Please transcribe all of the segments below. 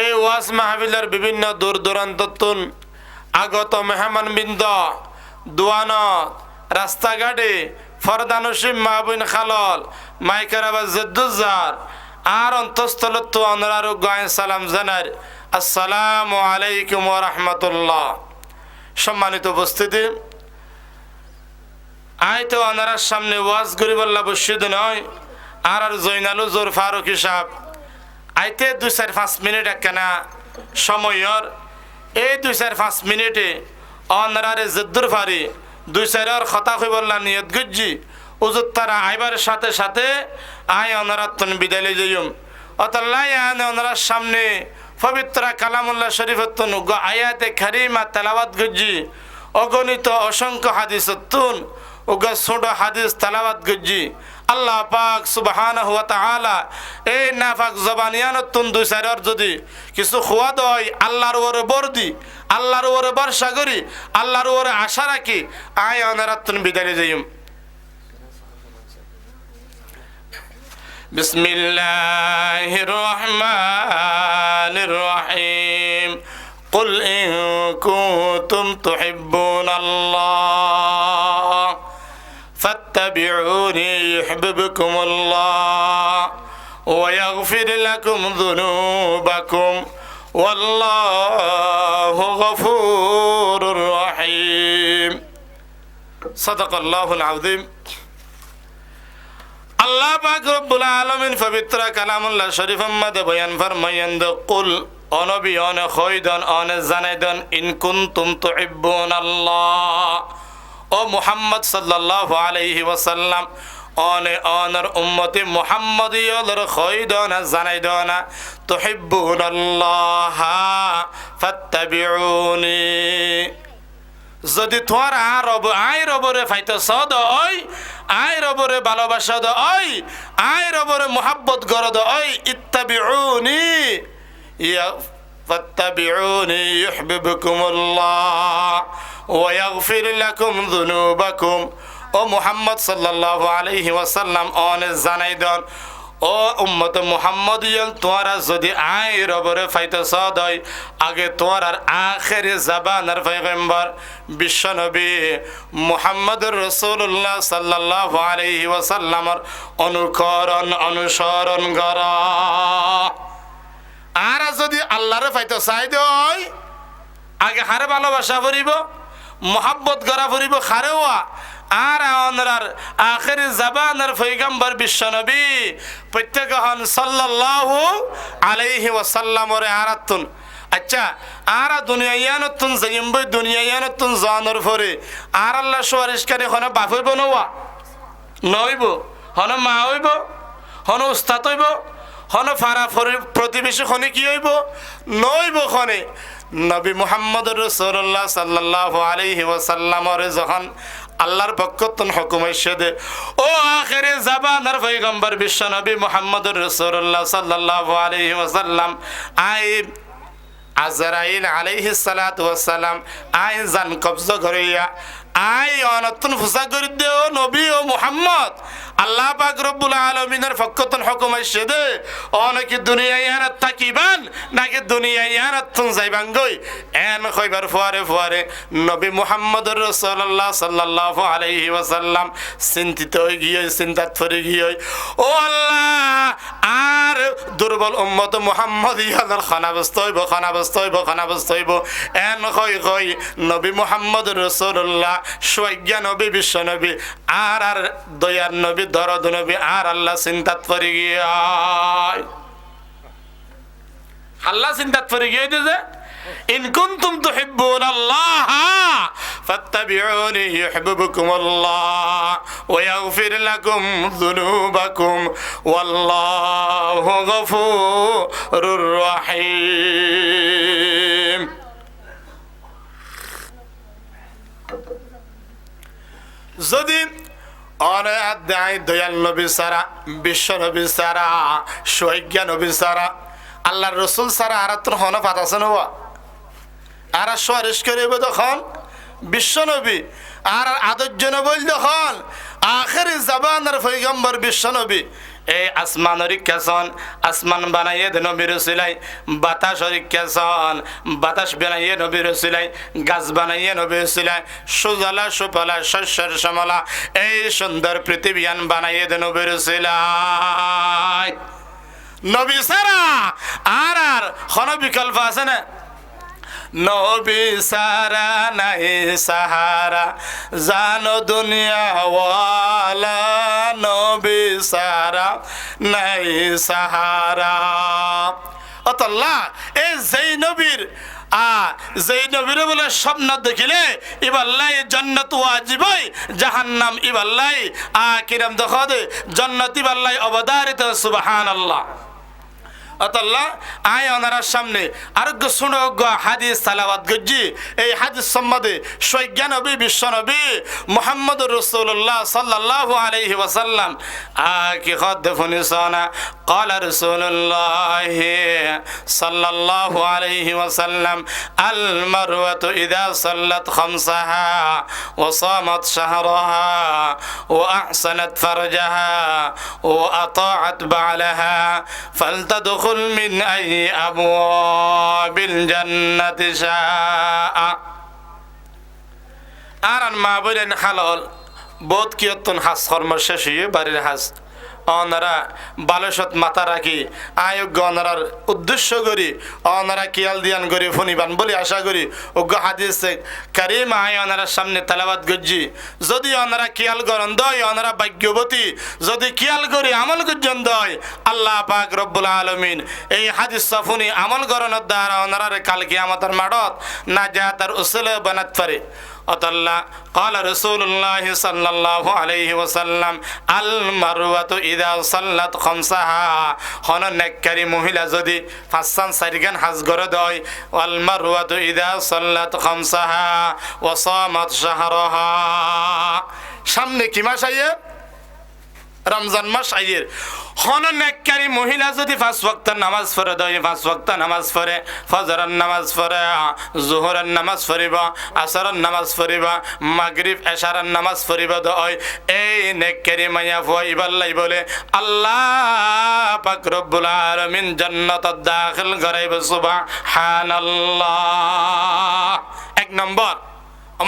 এই ওয়াজ মাহফিলের বিভিন্ন দূর দূরান্ততুন আগত মেহমানবৃন্দ দোয়ানত রাস্তাঘাটে ফরদানুসিম মাহবুন খালল মাইকের আবাজ জেদ্দুজ্জার আর অন্তঃস্থলত অনরারু গায়ে সালাম জানার আসসালামু আলাইকুম ওয়া রাহমাতুল্লাহ। সম্মানিত উপস্থিতি, আইতো অনারার সামনে ওয়াজ গরিবল্লা বসিদ নয় আর জৈনালু জোর ফারুক সাহেব আইতে 2-4-5 মিনিট একখানা সময়র এই 2-4-5 মিনিটে অনারারে জেদ্দুর ফারি 2-4 কথা কইবল্লা নিয়ত গুজি উজুত তারা আইবার সাথে সাথে আয় অনারাতন বিদায় লই যাইম অতল্লাই আনে অনারার সামনে পবিত্র কালামুল্লাহ শরীফতুন আয়াতে কারিমা তেলাওয়াত গুজি অগণিত অসংখ্য হাদিসতুন উগা ছোট হাদিস তেলাওয়াত গুজি আল্লাহ পাক সুবহানাহু ওয়া তাআলা এই নাফাক জবানিয়ানতুন 2-4 যদি কিছু খোয়া দয় আল্লাহর ওরে বর্দি আল্লাহর ওরে বর্ষা করি আল্লাহর ওরে আশা রাখি আয় অনারাতন বিদায় যাইম। বিসমিল্লাহির রহমানির রহিম কুল ইন কুনতুম তুহিব্বুনাল্লাহ ফাত্তাবিউনি ইউহিব্বুকুমুল্লাহ ওয়া ইয়াগফির লাকুম যুনুবাকুম ওয়াল্লাহু গফুরুর রহিম। সাদাকাল্লাহুল আযীম। আল্লাহ পাক রব্বুল আলামিন পবিত্র কালামুল্লাহ শরীফের মধ্যে বয়ান ফরমায়েন কুল অনবী অনে খৈদন অনে জানাইদন ইন কুনতুম তুহিব্বুনাল্লাহ ও মুহাম্মদ সাল্লাল্লাহু আলাইহি ওয়াসাল্লাম অনে অনর উম্মতি মুহাম্মদিয়র খৈদন জানাইদন তুহিব্বুনাল্লাহ ফাত্তাবিউনি যদি তোমার আয় রবরে ফাইতে সদ ওই আয় রবরে ভালোবাসা দ ওই আয় রবরে মোহাব্বত গর দ ওই ইত্তাবিউনি ফাত্তাবিউনি ইউহিব্বুকুমুল্লাহ ওয়া ইয়াগফির লাকুম যুনুবাকুম। ও মুহাম্মদ সাল্লাল্লাহু আলাইহি ওয়াসাল্লাম অনে জানাই দেন ও উম্মত মুহাম্মদিয়ল তোরা যদি আয় রবরে ফাইতে সদ হয় আগে তোর আর আখেরি জাবানার পয়গম্বর বিশ্বনবী মুহাম্মদুর রাসূলুল্লাহ সাল্লাল্লাহু আলাইহি ওয়াসাল্লামর অনুসরণ কর। আর যদি আল্লাহরে ফাইতে চাই দেয় আগে হারে ভালোবাসা করিব মোহাব্বত করা করিব খারেওয়া আর অনরার আখেরি জাবানার পয়গম্বর বিশ্বনবী প্রত্যেক হন সাল্লাল্লাহু আলাইহি ওয়াসাল্লামর আরাতুন। আচ্ছা আর দুনিয়ায়ানতুন যাইমবই দুনিয়ায়ানতুন জানোর পরে আর আল্লাহ সুয়ারিশকারী হন বাপ হইব নওয়া নইব হন মা হইব হন উস্তাদ হইব হন ফারা প্রতিবেশী হনে কি হইব নইব হনে নবী মুহাম্মদুর রাসূলুল্লাহ সাল্লাল্লাহু আলাইহি ওয়াসাল্লামর যখন আল্লাহর পক্ষতন হুকুম এসে দে ও আখেরে জাবানার পয়গম্বর বিশ্ব নবী মুহাম্মদুর রাসূলুল্লাহ সাল্লাল্লাহু আলাইহি ওয়াসাল্লাম আই আজরাইল আলাইহিস সালাতু ওয়াস সালাম আই জান কবজা করিয়া আই অনতুন ফুসা করে দে ও নবী ও মুহাম্মদ আল্লাহ পাক রব্বুল আলামিনের পক্ষতন হুকুম এসে দে অনেক দুনিয়ায় আনাত তাকিবান নাকি দুনিয়ায় আনাত তুন যাইবান গই এন কইবার ফুয়ারে নবী মুহাম্মদুর রাসূলুল্লাহ সাল্লাল্লাহু আলাইহি ওয়াসাল্লাম চিন্তিত হই গিয়ে চিন্তাত পড়ে গিয়ে ও আল্লাহ আর দুর্বল উম্মত মুহাম্মদিয়ার খানাবস্ত হইব এন কই নবী মুহাম্মদুর রাসূলুল্লাহ সুজ্ঞা নবী বিশ্ব নবী আর দয়ার নবী দরদ নবী আর আল্লাহ চিন্তাত পড়ে গিয়ে আল্লাহ চিন্তাত পড়ে গিয়ে যে ইন কুনতুম তুহিব্বুনাল্লাহ ফাত্তাবিউনি ইউহিব্বুকুমুল্লাহ ওয়া ইয়াগফির লাকুম যুনুবাকুম ওয়াল্লাহু গফুরুর রহিম। যদি দয়াল নবী সারা বিশ্ব নবী সারা সৈজ্ঞা নবী সারা আল্লাহর রসুল সারা আর তোর হন পাত আছে না আর সুয়ারিশ করিব তখন বিশ্ব নবী আর আদর্য নবী তখন আখেরি জাবানার পয়গম্বর বিশ্ব নবী এই আসমান রিক্কাসন আসমান বানাইয়ে দে নবীর উসিলাই, বাতাস রিক্কাসন বাতাস বানাইয়ে নবীর উসিলাই, গাছ বানাইয়ে নবীর উসিলাই, সুজলা সুফলা শস্যের শ্যামলা এই সুন্দর পৃথিবীয়ান বানাইয়ে দে নবীর উসিলাই। নবী সারা আর কোন বিকল্প আছে না? নবী সারা নাই সাহারা জানো দুনিয়াওয়ালা, নবী সারা নাই সাহারা। অতল্লাহ এই যেই নবীর যেই নবীর বলে স্বপ্ন দেখিলে ইবাল্লাই জান্নাত ওয়াজিবই, জাহান্নাম ইবাল্লাই কিরাম দেখো দে জান্নাত ইবাল্লাই অবধারিত। সুবহানাল্লাহ। অতল্লাহ আয় ওনার সামনে আরোগ্য শুনজ্ঞ হাদিস সালাওয়াত গজ্জি। এই হাদিস সম্বন্ধে সৈজ্ঞা নবী বিশ্ব নবী মুহাম্মদ রাসূলুল্লাহ সাল্লাল্লাহু আলাইহি ওয়াসাল্লাম কি খদ ফুনিসানা قال رسول الله صلى الله عليه وسلم المرأة إذا صلت خمسها وصامت شهرها وأحسنت فرجها وأطاعت بعلها فلتدخل من أي أبواب الجنة شاء। আরান মা বলেন হালাল বোধ কিয়তন হাস কর্ম শেষ হয়ে বাড়ির হাস অনারা বালসত মাথা রাখি আয়োগ্য অনারার উদ্দেশ্য করি অনারা কিয়াল দিয়ান করি ফনিবান বলে আশা করি অজ্ঞ হাদিস কারিম আয় অনারার সামনে তালাবাত গজ্জি। যদি অনারা কিয়াল করন দয় অনারা ভাগ্যবতী, যদি কিয়াল করি আমল গজ্জন দয় আল্লাহ পাক রব্বুল আলামিন এই হাদিস সাফুনি আমল করণের দ্বারা অনারার কাল কিয়ামতের মাঠত নাজাতের উসিলা বানাত পারে। অতল্লাহ قال رسول الله صلى الله عليه وسلم المرأة إذا صلت خمسها হন নেককারী মহিলা যদি পাঁচসান চারিগান হাজ করে দেয় والمرأة إذا صلت خمسها وصامت شهرها। সামনে কি মাস আইয়ে? রমজান মাস আইয়ের। হন নেককারী মহিলা যদি 5 ওয়াক্ত নামাজ পড়ে দেয়, 5 ওয়াক্ত নামাজ পড়ে, ফজরের নামাজ পড়ে, জোহরের নামাজ পড়িব, আসরের নামাজ পড়িব, মাগরিব এশারের নামাজ পড়িব দেয়, এই নেককারী মাইয়া ফুয়াইবাল্লাই বলে আল্লাহ পাক রব্বুল আলামিন জান্নাতত দাখিল করাইব। সুবহানাল্লাহ। এক নম্বর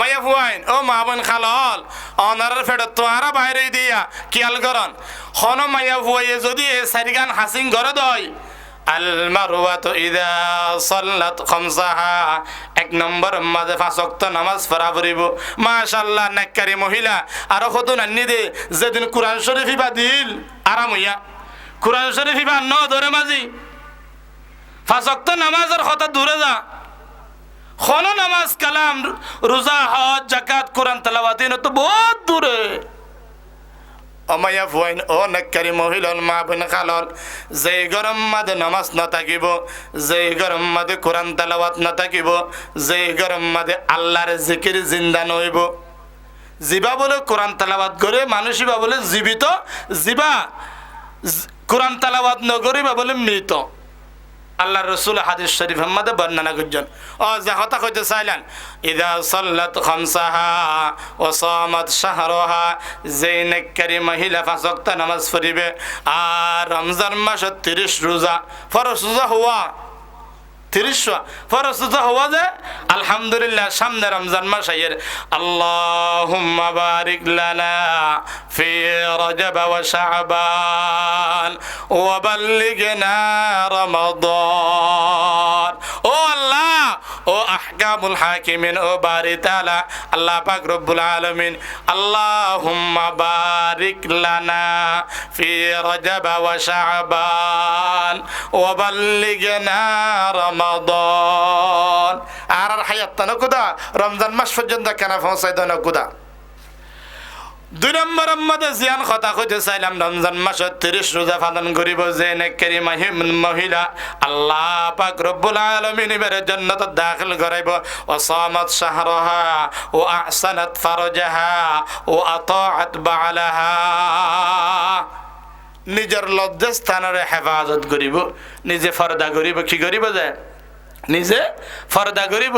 মাইয়া ফুয়াইন ও মা বোন খালল অনারের ফেরত তোহারা বাইরে দিয়া কিয়াল করন হন মাইয়া ফুয়াইয়ে যদি এ সারিগান হাসিং করে দয় আলমারওয়াতু ইযা সাল্লাত খামসাহা এক নম্বর মাঝে 5 ওয়াক্ত নামাজ পড়া পড়িব। মাশাআল্লাহ নেককারী মহিলা আর কত নান্নি দে যেদিন কুরআন শরীফ বাদিল আরাম হইয়া কুরআন শরীফ বা ন ধরে মাঝি 5 ওয়াক্ত নামাজের কথা দূরে যা খন নামাজ কালাম রোজা হজ যাকাত কোরআন তেলাওয়াতিন তো বহুত দূরে। অমায়া ফুয়াইন ও নেককারী মহিলা মা বোন খালল যে গরম মাদে নামাজ না থাকিব, যে গরম মাদে কোরআন তেলাওয়াত না থাকিব, যে গরম মাদে আল্লাহর জিকির জিন্দা নইব। জিবা বলে কোরআন তেলাওয়াত করে মানুষই বা বলে জীবিত, জিবা কোরআন তেলাওয়াত নগরিবা বলে মৃত। আল্লাহ রসুল হাদিস শরীফ মধ্যে বর্ণনা করছেন ও যে কথা কইতে চাইলেন ইদা সাল্লাত খামসাহা ওয়া সামাত শাহরাহা যে নেককারী মহিলা 5 ওয়াক্ত নামাজ পড়িবে আর রমজান মাসে 30 রোজা ফরজ রোজা হওয়া 30 ফরজ রোজা হওয়া যে আলহামদুলিল্লাহ সামনে রমজান মাস আইয়ের আল্লাহুম্মা বারিক লানা ফি রজব ওয়া শাবান ওয়া বাল্লিগনা রমাদান। ও আল্লাহ ও আহকামুল হাকিমিন ও বারি তাআলা আল্লাহ পাক রব্বুল আলামিন আল্লাহুম্মা বারিক লানা ফি রজব ওয়া শাবান ওয়া বাল্লিগনা রমাদান। আর হায়াত নকুদা রমজান মাস পর্যন্ত কেন পৌঁছাই দেন কুদা। 2 নম্বর মধ্যে জিয়ান কথা কইতে চাইলাম রমজান মাসে 30 রোজা পালন করিব যে নেককারী মহিলা আল্লাহ পাক রব্বুল আলামিন এর জান্নাতে দাখিল করাইব। ও সামাত শাহরাহা ও আহসানাত ফারজাহা ও আতাআত বালাহা নিজের লজ্জাস্থানের হেফাজত করিব, নিজে ফরদা করিব। কি করিব যে নিজে ফরদা করিব।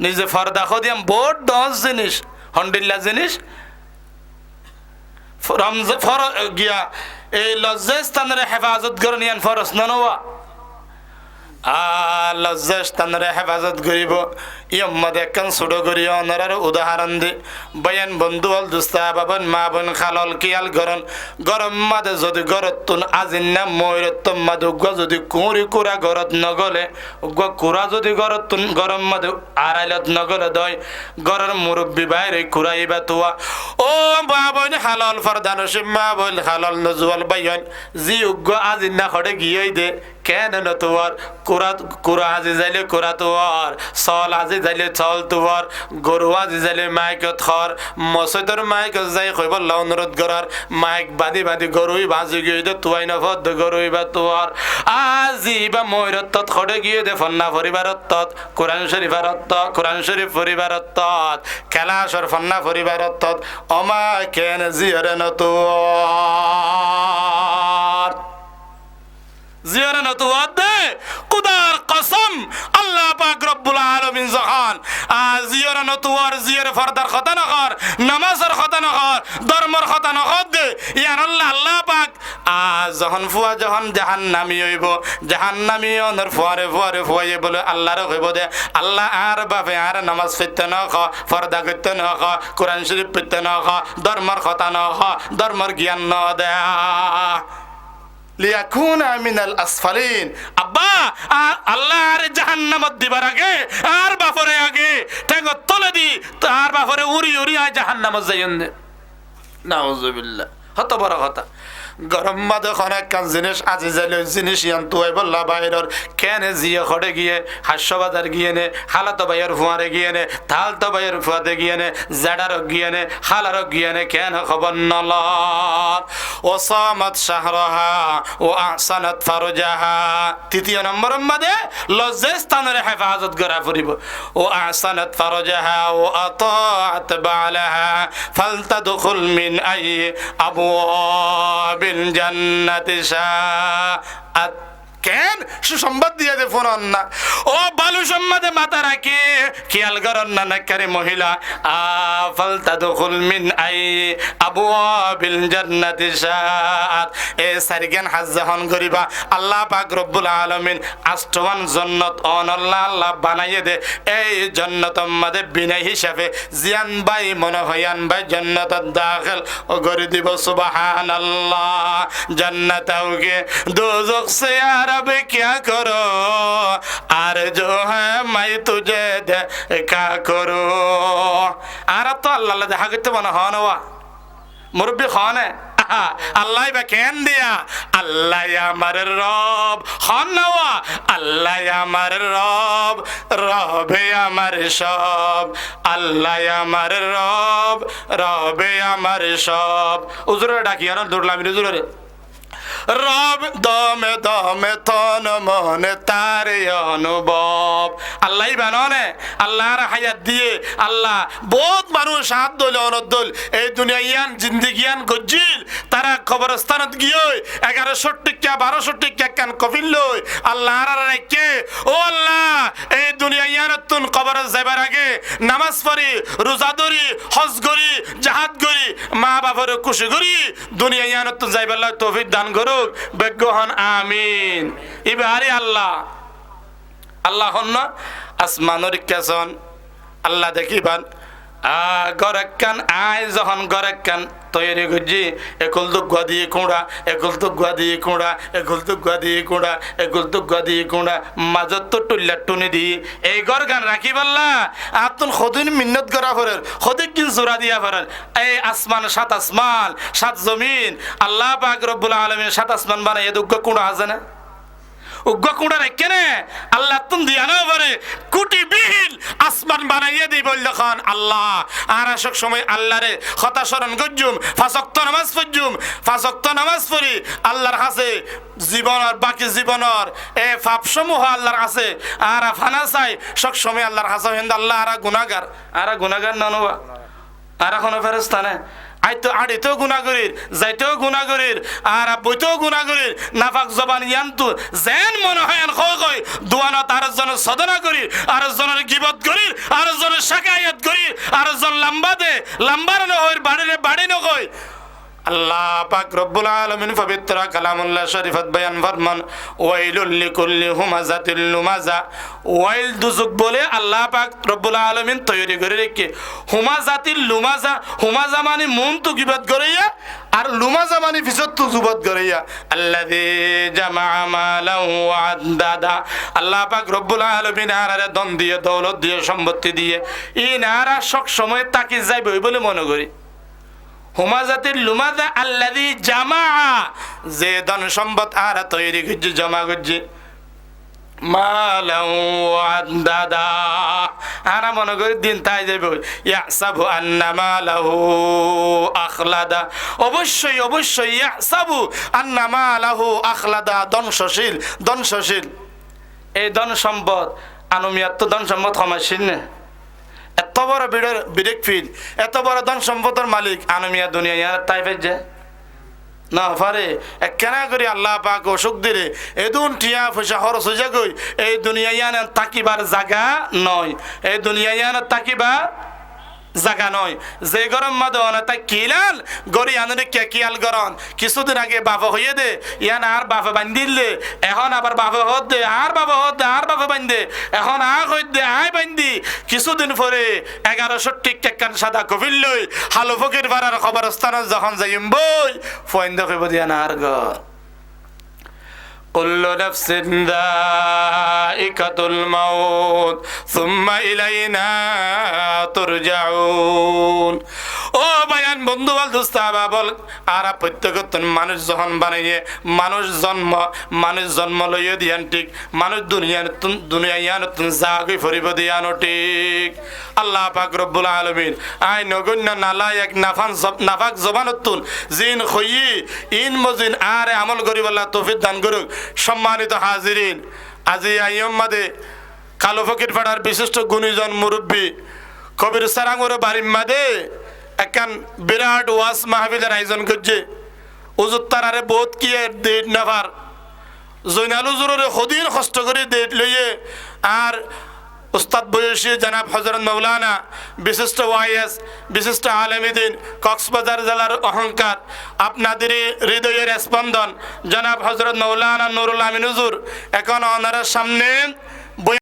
নিজে ফরদা খদিয়াম বহুত 10 জিনিস হন্ডিল্লা জিনিস গিয়া এই লজ্জাস্থানের হেফাজত করে নিয়ান ফরজ ননওয়া লজ্জাস্থানের হেফাজত করিব ইয়ম্মদ একখান ছোট করি অনরার উদাহরণ দি বয়ান বন্ধু হল দুস্তা বাবন মা বোন খালল কিয়াল গরন গরম মাদে যদি গরত তুন আজিন না ময়রত মাদ উগ্র যদি কুঁড়ি কুড়া গরত নগলে উগ্র কুড়া যদি গরত তুন গরম মাদে আড়াইলত নগলে দয় গরের মুরব্বী বাইরে কুড়াইবা তুয়া ও মা বোন খালল ফরদানসি মা বোন খালল নজুয়াল বাইন জি উগ্র আজিন না খড়ে গিয়ে দে কেন নতুয়ার কুড়া আজি যাইলে কুড়া তোয়ার চল আজি যাইলে চল তোয়ার গরু আজি যাইলে মাইকত খর মসজিদর মাইকত যাই কইব অনুরোধ করার মাইক বাদি বাদি গরুই বাজি গিয়ে দে তুয়াই নফদ গরুই বা তোয়ার আজি বা ময়ূরত তত খড়ে গিয়ে দে ফন্না পরিবারত তত কোরআন শরীফারত তত কোরআন শরীফ পরিবারত তত খেলাসর ফন্না পরিবারত তত অমা কেন জিয়রে নতুয়ার জিয়ারে নতুয়াত দে খুদার কসম আল্লাহ পাক রব্বুল আলামিন জাহান জিয়ারে নতুয়ার জিয়ারে ফরদার খতা না কর নামাজের খতা না কর ধর্মের খতা না কর দে ইয়ার আল্লাহ পাক যখন ফুয়া যখন জাহান্নামী হইব জাহান্নামী অনর ফুয়ারে ফুয়ারে ফুয়াইয়ে বলে আল্লাহরে কইব দে আল্লাহ আর বাপে আর নামাজ পড়তে না খ ফরদা করতে না খ কোরআন শরীফ পড়তে না খ ধর্মের খতা না খ ধর্মের জ্ঞান না দে লিয়াকুনা মিনাল আসফালিন আব্বা আল্লাহ আর জাহান্নামত দিবার আগে আর বাপরে আগে ঠেঙ্গ তলে দি আর বাপরে উড়ি উড়ি আর জাহান্নামত যাইন দে নাউজুবিল্লাহ হত বড় কথা গরম মাদে অনেক কান জিনিস আজি যাইলে জিনিস ইয়ান তুই বললা বাইরের কেনে জিয়ে খড়ে গিয়ে হাস্যবাজার গিয়ে নে হালাত বাইয়ের ফুয়ারে গিয়ে নে থাল তো বাইয়ের ফুয়াতে গিয়ে নে জাডার গিয়ে নে হালার গিয়ে নে কেন খবর নলার ও সামাত শাহরহা ও আহসানাত ফারজাহা তৃতীয় নম্বর মাদে লজ্জাস্থানের হেফাজত করা ফুরিব ও আহসানাত ফারজাহা ও আতাআত বালাহা ফালতাদখুল মিন আই আবওয়াব জান্নাতি শাআত কেন সুসংবাদ দিয়ে দে ফোন না ও বালু সম্মাদে মাথা রাখে খেয়াল করেন না নাকারে মহিলা ফালতাদখুল মিন আই আবওয়াবিল জান্নাতি শাআত এ সারিগান হাজ্জাহন করিবা আল্লাহ পাক রব্বুল আলামিন আষ্টমান জান্নাত অন আল্লাহ বানাইয়ে দে এই জান্নাতের মধ্যে বিনা হিসাবে জিয়ান ভাই মনে হয়ান ভাই জান্নাতের দাখিল ও করে দিব সুবহানাল্লাহ জান্নাতকে দোজখ সে अब क्या करो आरज़ू है मैं तुझे देखा करो आर तो अल्लाह দেখা করতে মনে হয় না মুরব্বি খান আল্লাহ বা কেন দিয়া আল্লাহ আমার রব খান না আল্লাহ আমার রব রবে আমার সব আল্লাহ আমার রব রবে আমার সব উজুরে ডাকি আর দৌড়লাম উজুরে রব দমে দমে তন মনে তার অনুভব আল্লাহ বাননে আল্লাহর হায়াত দিয়ে আল্লাহ বহুত মানুষ হাত দল অনদল এই দুনিয়ায়ান জিন্দিগিয়ান গজ্জিল তারা কবরস্থানত গিয়ে 1100 টাকা 1200 টাকা কান কফিল লই আল্লাহর রাখে ও আল্লাহ এই দুনিয়ায়ানতুন কবর যাবার আগে নামাজ পড়ি রোজা ধরি হজ করি জিহাদ করি মা বাবার খুশি করি দুনিয়ায়ানতুন যাইবার তৌফিক দান করুক বেগহন আমিন ইবারি আল্লাহ আল্লাহ হন আসমানের কেসন আল্লাহ দেখিবান গরকান আয় যখন গরকান তৈরি করছি একুল তো গদিয়ে কুঁড়া একুল তো গদিয়ে কুঁড়া একুল তো গদিয়ে কুঁড়া একুল তো গদিয়ে কুঁড়া মাজত তো টুল্লা টুনি দি এই গর গান রাখি পারলা আতুন সদিন মিন্নত করা ফরের সদিক কিন জোড়া দিয়া ফরের এই আসমান সাত জমিন আল্লাহ পাক রব্বুল আলামিন সাত আসমান বানাই দুগ্গ কুঁড়া আছে না উগ্র কুঁড়া রেখে নে আল্লাহ তুম দিয়া না পারে কোটি বিহীন আসমান বানাইয়ে দিই বলল খান আল্লাহ আর আশক সময় আল্লাহরে কথা স্মরণ করজুম ফাঁসক্ত নামাজ পড়ি আল্লাহর কাছে জীবনের বাকি জীবনের এ পাপসমূহ আল্লাহর কাছে আর ফানা চাই সব সময় আল্লাহর কাছে আল্লাহ আর গুনাগার নানুবা আর কোনো ফেরেস্তা না আইতো আড়িতেও গুণা করির যাইতেও গুণা করির আর বইতেও গুণা করির নাফাক জবান ইয়ান্তু যেন মনে হয় কই দুয়ানত আর জনের সদনা করি আর জনের গিবত করির আর জনের শাকায়াত করির আর জন লাম্বা দে লাম্বার নহইর বাড়ি নকই আল্লাহ পাক রব্বুল আলামিন পবিত্র কালামুল্লাহ শরীফত বয়ান ফরমান ওয়াইলুল লিকুল্লি হুমাজাতিল লুমাজা। ওয়াইল দুজুক বলে আল্লাহ পাক রব্বুল আলামিন তৈরি করে রেখে হুমাজাতিল লুমাজা। হুমাজা মানে মন তো গিবত করাইয়া, আর লুমাজা মানে ফিসত তো জুবত করাইয়া। আল্লাযী জামা মালাহু ওয়া আদ্দাদা। আল্লাহ পাক রব্বুল আলামিন আরে ধন দিয়ে, দৌলত দিয়ে, সম্পত্তি দিয়ে ইনারা সব সময় তাকি যাইবে বলে মনে করি। হুমাজাতিল লুমাজা আল্লাযী জামা, যে ধন সম্পদ আর তৈরি করছে, জমা করছে, মালাহু ওয়া আদ্দাদা, আর মনে করি দিন তাই যাবে। ইয়াহসাবু আন্না মালাহু আখলাদা। অবশ্যই অবশ্যই ইয়াহসাবু আন্না মালাহু আখলাদা, ধ্বংসশীল ধ্বংসশীল। এই ধন সম্পদ আনুমিয়াত তো ধন সম্পদ সমাজশীল না। এত বড় বিরেক ফিল, এত বড় ধন সম্পদের মালিক আনমিয়া দুনিয়া ইয়ার তাই ফেজে না পারে। কেনা করি আল্লাহ পাক অসুখ দিলে এদুন টিয়া পয়সা খরচ হয়ে যাগই। এই দুনিয়া ইয়ান তাকিবার জায়গা নয়, এই দুনিয়া ইয়ান তাকিবার জায়গা নয়। যে গরম মাদ তাই কিলাল গড়ি আনলে কে কিয়াল গরম। কিছুদিন আগে বাবা হইয়ে দে, ইয়ান আর বাবা বান্ধিলে, এখন আবার বাবা হত দে, আর বাবা হত দে, আর বাবা বান্ধে, এখন হইত দে, আয় বান্ধি। কিছুদিন পরে 1100 টিকান সাদা কফিল লই হালো ফকির পাড়ার খবরস্থানে যখন যাইম বই ফইন দেখে বদিয়া না আর ঘর। কুল্লু নাফসিন যায়িকাতুল মাউত সুম্মা ইলাইনা তুরজাউন। ও বায়ান বন্ধু বল দোস্ত বল, আর প্রত্যেকতন মানুষ যখন বানাইয়ে মানুষ জন্ম লইয়ে দিয়ান ঠিক, মানুষ দুনিয়া ইয়ানতুন জাগই ফরিব দিয়ানো ঠিক। আল্লাহ পাক রব্বুল আলামিন আই নগণ্য নালায়েক নাফাক জবানতুন জিন খইয়ে ইন মজিন আরে আমল করিব আল্লাহ তৌফিক দান করুক। সম্মানিত হাজিরিন, আজি আইয়ম মাদে কালো ফকির পাড়ার বিশিষ্ট গুণীজন মুরব্বী কবির সারাঙ্গর বাড়ির মাদে একখান বিরাট ওয়াজ মাহফিলের আয়োজন করছে। উজুর তারারে বহুত কি ডেট নাভার জৈনাল হুজুরে সদিন কষ্ট করে ডেট লইয়ে, আর উস্তাদ বয়সী জনাব হযরত মৌলানা বিশিষ্ট ওয়াইএস, বিশিষ্ট আলেমিদিন, কক্সবাজার জেলার অহংকার, আপনাদের হৃদয়ের স্পন্দন জনাব হযরত মৌলানা নুরুল আমিন হুজুর এখন ওনার সামনে